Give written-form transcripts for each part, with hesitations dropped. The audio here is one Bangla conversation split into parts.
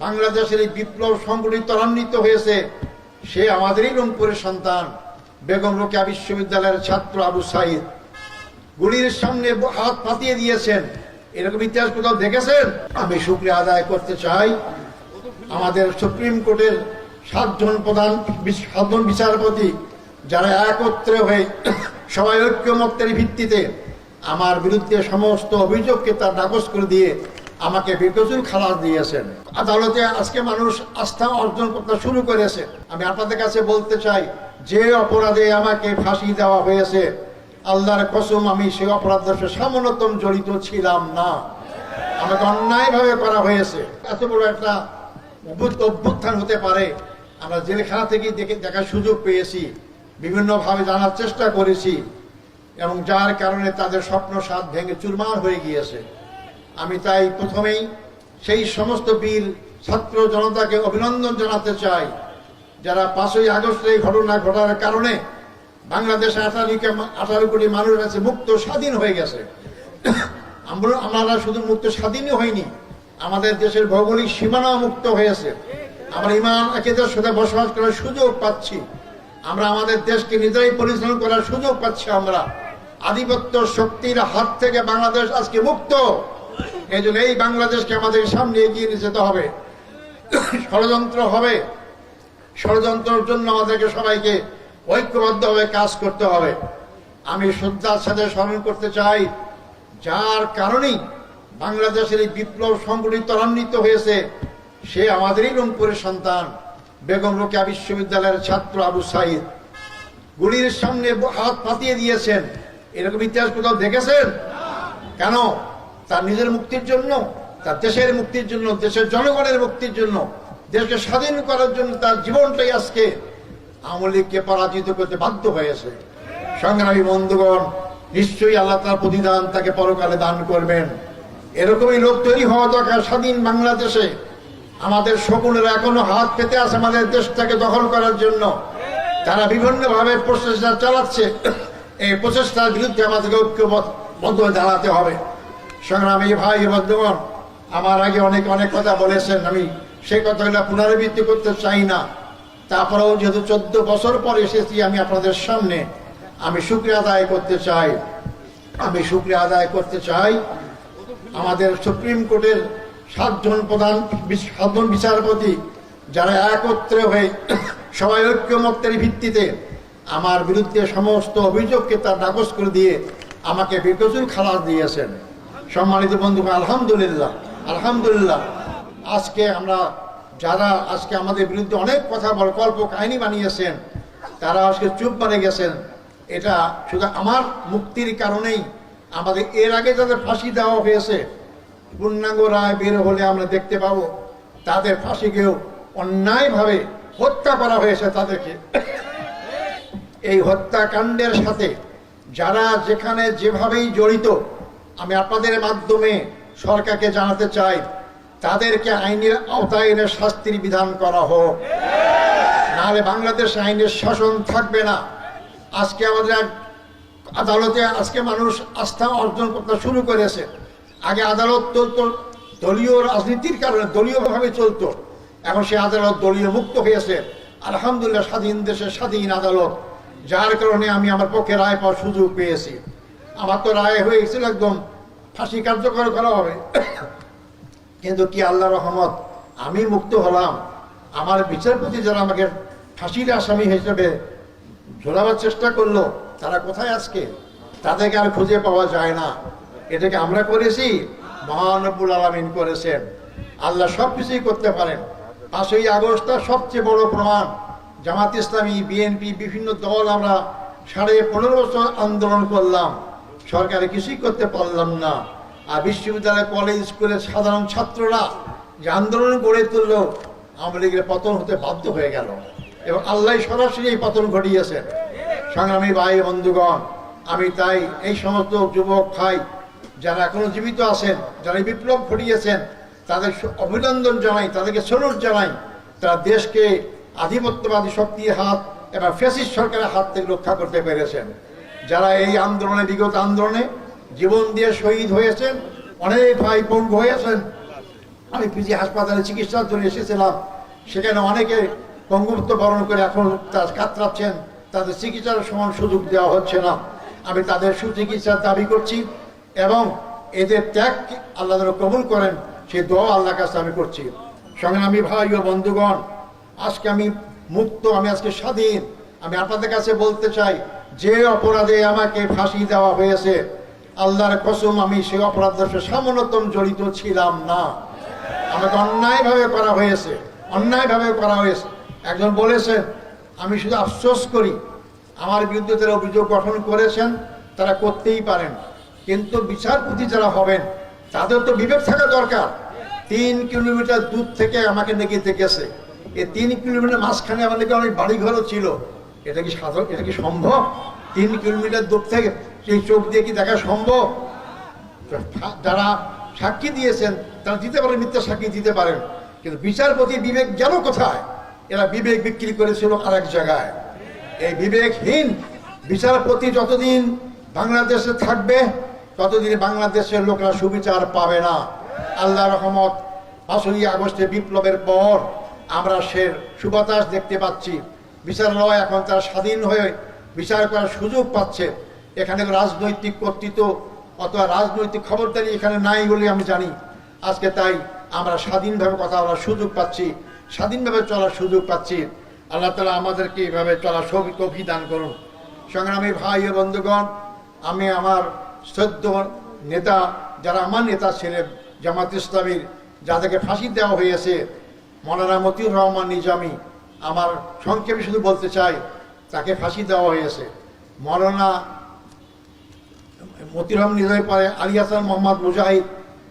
বাংলাদেশের এই বিপ্লব সংগঠিত ত্বরান্বিত হয়েছে সে আমাদেরই রংপুরের সন্তান বেগম রোকেয়া বিশ্ববিদ্যালয়ের ছাত্র আবু সাইদ। গুলির সামনে হাত পাতিয়ে দিয়েছেন, এরকম ইতিহাস কোথাও দেখেছেন? আমি শুকরিয়া আদায় করতে চাই আমাদের সুপ্রিম কোর্টের সাতজন বিচারপতি যারা একত্রে হয়ে সবাই ঐক্যমত্যের ভিত্তিতে আমার বিরুদ্ধে সমস্ত অভিযোগকে তার নাকচ করে দিয়ে আমাকে বেকসুর খালাস দিয়েছেন। আদালতে আজকে মানুষ আস্থা অর্জন করতে শুরু করেছে। আমি আপনাদের কাছে বলতে চাই, যে অপরাধে আমাকে ফাঁসি দেওয়া হয়েছে, আল্লাহর কসম আমি সেই অপরাধের সাথে সামান্যতম জড়িত ছিলাম না। আমাকে অন্যায়ভাবে করা হয়েছে। এত বড় একটা অভ্যুত্থান হতে পারে আমরা জেলখানা থেকে দেখার সুযোগ পেয়েছি, বিভিন্নভাবে জানার চেষ্টা করেছি, এবং যার কারণে তাদের স্বপ্ন সাত ভেঙে চুরমার হয়ে গিয়েছে। আমি তাই প্রথমেই সেই সমস্ত বীর ছাত্র জনতাকে অভিনন্দন জানাতে চাই যারা 5ই আগস্টের এই ঘটনা ঘটার কারণে বাংলাদেশে 18 কোটি মানুষ আছে মুক্ত স্বাধীন হয়ে গেছে। আমরা শুধু মুক্ত স্বাধীনই হয়নি, আমাদের দেশের ভৌগোলিক সীমানাও মুক্ত হয়েছে। আমরা ইমান আকীদার সাথে বসবাস করার সুযোগ পাচ্ছি, আমরা আমাদের দেশকে নিজেরাই পরিচালনা করার সুযোগ পাচ্ছি। আমরা আধিপত্য শক্তির হাত থেকে বাংলাদেশ আজকে মুক্ত। এই জন্য এই বাংলাদেশকে আমাদের সামনে এগিয়ে নিয়ে যেতে হবে। ষড়যন্ত্র হবে, ষড়যন্ত্রের জন্য আমাদেরকে সবাইকে ঐক্যবদ্ধভাবে কাজ করতে হবে। আমি শ্রদ্ধার সাথে স্মরণ করতে চাই যার কারণেই বাংলাদেশের এই বিপ্লব সংগঠিত ত্বরান্বিত হয়েছে সে আমাদেরই রংপুরের সন্তান বেগম রোকেয়া বিশ্ববিদ্যালয়ের ছাত্র আবু সাইদ। গুলির সামনে হাত পাতিয়ে দিয়েছেন, এরকম ইতিহাস কোথাও দেখেছেন? কেন? তার নিজের মুক্তির জন্য, তার দেশের মুক্তির জন্য, দেশের জনগণের মুক্তির জন্য, দেশকে স্বাধীন করার জন্য তার জীবনটাই আজকে আওয়ামী লীগকে পরাজিত করতে বাধ্য হয়েছে। সংগ্রামী বন্ধুগণ, নিশ্চয়ই আল্লাহ তার প্রতিদান তাকে পরকালে দান করবেন। এরকমই লোক তৈরি হওয়া দরকার স্বাধীন বাংলাদেশে। আমাদের সকলেরা এখনো হাত পেতে আছে আমাদের দেশটাকে দখল করার জন্য। তারা বিভিন্নভাবে প্রচেষ্টা চালাচ্ছে, এই প্রচেষ্টার বিরুদ্ধে আমাদেরকে ঐক্যবদ্ধ দাঁড়াতে হবে। সংগ্রামী ভাই বন্ধুগণ, আমার আগে অনেক কথা বলেছেন, আমি সেই কথাগুলো পুনরাবৃত্তি করতে চাই না। তারপরেও যেহেতু 14 বছর পর এসেছি আমি আপনাদের সামনে, আমি শুকরিয়া আদায় করতে চাই আমাদের সুপ্রিম কোর্টের সাতজন বিচারপতি যারা একত্রে হয়ে সবাই ঐক্যমত্যের ভিত্তিতে আমার বিরুদ্ধে সমস্ত অভিযোগকে তার নাকচ করে দিয়ে আমাকে বেকসুর খালাস দিয়েছেন। সম্মানিত বন্ধুগণ, আলহামদুলিল্লাহ আলহামদুলিল্লাহ। আজকে আমরা যারা আজকে আমাদের বিরুদ্ধে অনেক কথা বল কল্প কাহিনী বানিয়েছেন তারা আজকে চুপ মেরে গেছেন। এটা শুধু আমার মুক্তির কারণেই। আমাদের এর আগে যাদের ফাঁসি দেওয়া হয়েছে, পূর্ণাঙ্গ রায় বের হলে আমরা দেখতে পাবো তাদের ফাঁসিকেও অন্যায়ভাবে হত্যা করা হয়েছে তাদেরকে। এই হত্যাকাণ্ডের সাথে যারা যেখানে যেভাবেই জড়িত, আমি আপনাদের মাধ্যমে সরকারকে জানাতে চাই তাদেরকে আইনের আওতায় এনে শাস্তির বিধান করা হোক, নাহলে বাংলাদেশ আইনের শাসন থাকবে না। আজকে আমাদের আদালতে আজকে মানুষ আস্থা অর্জন করতে শুরু করেছে। আগে আদালত চলতো দলীয় রাজনীতির কারণে, দলীয়ভাবে চলতো, এখন সে আদালত দলীয় মুক্ত হয়েছে। আলহামদুলিল্লাহ, স্বাধীন দেশের স্বাধীন আদালত, যার কারণে আমি আমার পক্ষে রায় পাওয়ার সুযোগ পেয়েছি। আমার তো রায় হয়ে গেছিল একদম ফাঁসি কার্যকর করা হবে, কিন্তু কি আল্লাহর রহমত আমি মুক্ত হলাম। আমার বিচারপতি যারা আমাকে ফাঁসির আসামি হিসেবে ঝোলাবার চেষ্টা করলো তারা কোথায় আজকে? তাদেরকে আর খুঁজে পাওয়া যায় না। এটাকে আমরা করেছি, মহান রব্বুল আলামিন করেছেন। আল্লাহ সব কিছুই করতে পারেন। 5ই আগস্ট তার সবচেয়ে বড় প্রমাণ। জামাত ইসলামী, বিএনপি, বিভিন্ন দল আমরা 15.5 বছর আন্দোলন করলাম, সরকারে কিছুই করতে পারলাম না। আর বিশ্ববিদ্যালয়, কলেজ, স্কুলের সাধারণ ছাত্ররা যে আন্দোলন গড়ে তুলল, আওয়ামী লীগের পতন হতে বাধ্য হয়ে গেল, এবং আল্লাহ সরাসরি এই পতন ঘটিয়েছেন। সংগ্রামী ভাই বন্ধুগণ, আমি তাই এই সমস্ত যুবক ভাই যারা এখনো জীবিত আছেন, যারা বিপ্লব ঘটিয়েছেন, তাদের অভিনন্দন জানাই, তাদেরকে স্যালুট জানাই। তারা দেশকে আধিপত্যবাদী শক্তির হাত এবং ফ্যাসিস্ট সরকারের হাত থেকে রক্ষা করতে পেরেছেন। যারা এই আন্দোলনে, বিগত আন্দোলনে জীবন দিয়ে শহীদ হয়েছেন, অনেক ভাই পঙ্গু হয়েছেন, আমি পিজি হাসপাতালে চিকিৎসার জন্য এসেছিলাম, সেখানে অনেকে পঙ্গুত্ব বরণ করে এখন তার কাতরাচ্ছেন, তাদের চিকিৎসার সমান সুযোগ দেওয়া হচ্ছে না। আমি তাদের সুচিকিৎসার দাবি করছি এবং এদের ত্যাগ আল্লাহ যেন কবুল করেন সেই দোয়া আল্লাহর কাছে আমি করছি। সংগ্রামী ভাই ও বন্ধুগণ, আজকে আমি মুক্ত, আমি আজকে স্বাধীন। আমি আপনাদের কাছে বলতে চাই, যে অপরাধে আমাকে ফাঁসি দেওয়া হয়েছে, আল্লাহর কসম আমি সেই অপরাধের সাথে সামান্যতম জড়িত ছিলাম না। আমাকে অন্যায়ভাবে করা হয়েছে, অন্যায়ভাবে করা হয়েছে। একজন বলেছেন, আমি শুধু আফসোস করি, আমার বিরুদ্ধে যারা অভিযোগ গঠন করেছেন তারা করতেই পারেন, কিন্তু বিচারপতি যারা হবেন তাদের তো বিবেক থাকা দরকার। 3 কিলোমিটার দূর থেকে আমাকে নেকিতে গেছে, এই 3 কিলোমিটার মাঝখানে আমার নাকি অনেক বাড়িঘরও ছিল। এটা কি সাধারণ, এটা কি সম্ভব? 3 কিলোমিটার দূর থেকে সেই চোখ দিয়ে কি দেখা সম্ভব? যারা সাক্ষী দিয়েছেন তারা দিতে পারেন, মিথ্যা সাক্ষী দিতে পারেন, কিন্তু বিচারপতি বিবেক গেল কোথায়? এরা বিবেক বিক্রি করেছিল আরেক জায়গায়। এই বিবেকহীন বিচারপতি যতদিন বাংলাদেশে থাকবে ততদিন বাংলাদেশের লোকরা সুবিচার পাবে না। আল্লাহ রহমত, 5ই আগস্টে বিপ্লবের পর আমরা সে সুবাতাস দেখতে পাচ্ছি। বিচারালয় এখন তারা স্বাধীন হয়ে বিচার করার সুযোগ পাচ্ছে। এখানে রাজনৈতিক কর্তৃত্ব অথবা রাজনৈতিক খবরদারি এখানে নাই বলে আমি জানি। আজকে তাই আমরা স্বাধীনভাবে কথা বলার সুযোগ পাচ্ছি, স্বাধীনভাবে চলার সুযোগ পাচ্ছি। আল্লাহ তাআলা আমাদেরকে এইভাবে চলার তৌফিক দান করুন। সংগ্রামী ভাই ও বন্ধুগণ, আমি আমার শ্রদ্ধেয় নেতা, যারা আমার নেতা ছিলেন জামাত ইসলামীর, যাদেরকে ফাঁসি দেওয়া হয়েছে, মৌলানা মতিউর রহমান নিজামী, আমার সংক্ষেপে শুধু বলতে চাই, তাকে ফাঁসি দেওয়া হয়েছে। মৌলানা মতিউর রহমান নিজামী পরে আলী হাসান মোহাম্মদ মুজাহিদ,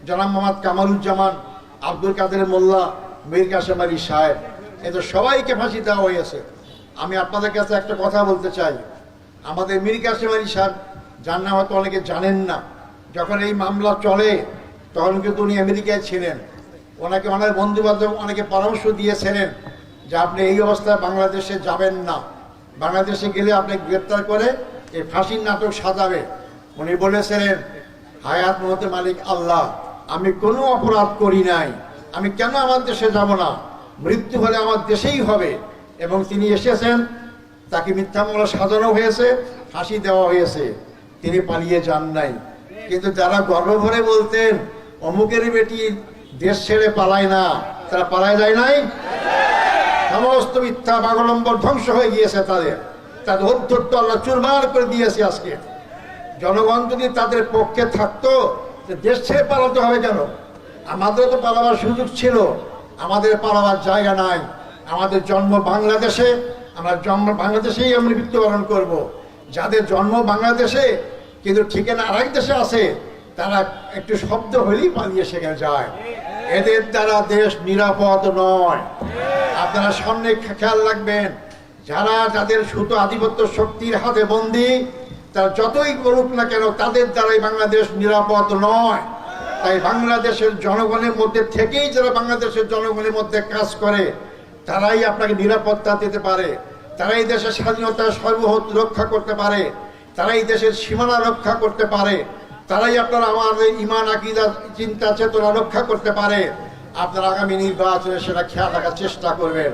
জনাব মোহাম্মদ কামারুজ্জামান, আব্দুল কাদের মোল্লা, মীর কাসেম আলী সাহেব, এদের সবাইকে ফাঁসি দেওয়া হয়েছে। আমি আপনাদের কাছে একটা কথা বলতে চাই, আমাদের মীর কাসেম আলী সাহেব, যার নাম হয়তো অনেকে জানেন না, যখন এই মামলা চলে তখন কিন্তু উনি আমেরিকায় ছিলেন। ওনাকে অনেক বন্ধুবান্ধব অনেকে পরামর্শ দিয়েছিলেন যে আপনি এই অবস্থায় বাংলাদেশে যাবেন না, বাংলাদেশে গেলে আপনি গ্রেপ্তার করে এই ফাঁসির নাটক সাজাবে। উনি বলেছিলেন, হায়াত মহতে মালিক আল্লাহ, আমি কোনো অপরাধ করি নাই, আমি কেন আমার দেশে যাব না, মৃত্যু হলে আমার দেশেই হবে। এবং তিনি এসেছেন, তাকে মিথ্যা মামলা সাজানো হয়েছে, ফাঁসি দেওয়া হয়েছে, তিনি পালিয়ে যান নাই। কিন্তু যারা গর্ব ভরে বলতেন অমুকের বেটি দেশ ছেড়ে পালায় না, তারা পালায় যায় নাই। সমস্ত মিথ্যা বাগলম্বর ধ্বংস হয়ে গিয়েছে, তাদের অধ্যত্ব আল্লাহ চুরমার করে দিয়েছে। আজকে জনগণ যদি তাদের পক্ষে থাকতো, দেশ ছেড়ে পালাতে হবে কেন? আমাদের তো পালাবার সুযোগ ছিল, আমাদের পালাবার জায়গা নাই। আমাদের জন্ম বাংলাদেশে, আমরা বাংলাদেশেই আমরা মৃত্যুবরণ করব। যাদের জন্ম বাংলাদেশে কিন্তু ঠিকানা আরেক দেশে আছে, তারা একটু শব্দ হলেই পালিয়ে সেখানে যায়। এদের দ্বারা দেশ নিরাপদ নয়। আপনারা সামনে খেয়াল রাখবেন, যাদের শুধু আধিপত্য শক্তির হাতে বন্দী, তারা যতই করুক না কেন, তাদের দ্বারাই বাংলাদেশ নিরাপদ নয়। তাই বাংলাদেশের জনগণের মধ্যে থেকেই যারা বাংলাদেশের জনগণের মধ্যে কাজ করে, তারাই আপনাকে নিরাপত্তা দিতে পারে, তারাই দেশের স্বাধীনতা সর্বহত রক্ষা করতে পারে, তারাই দেশের সীমানা রক্ষা করতে পারে, তারাই আপনারা আমাদের ইমান আকীদা চিন্তা চেতনা রক্ষা করতে পারে। আপনারা আগামী নির্বাচনে সেটা খেয়াল রাখার চেষ্টা করবেন।